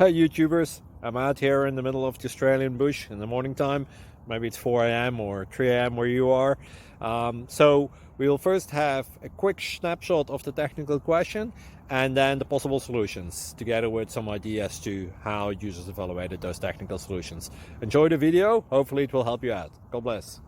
Hi YouTubers, I'm out here in the middle of the Australian bush in the morning time. Maybe it's 4 a.m. or 3 a.m. where you are. So we will first have a quick snapshot of the technical question and then the possible solutions, together with some ideas to how users evaluated those technical solutions. Enjoy the video, hopefully it will help you out. God bless.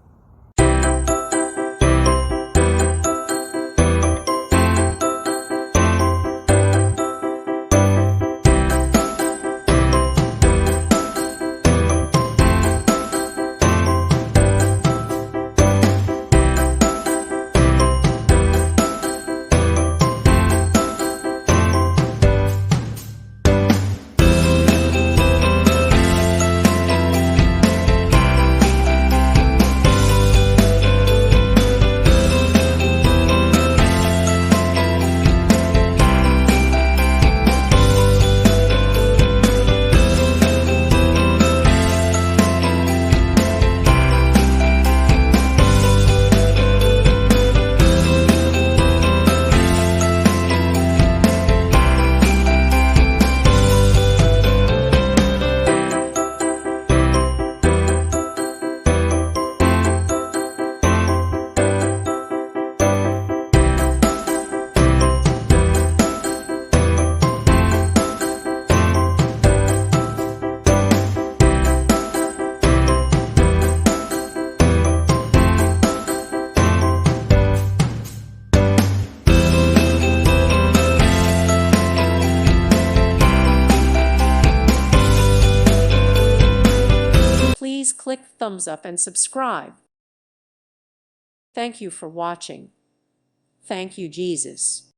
Please click thumbs up and subscribe. Thank you for watching. Thank you, Jesus.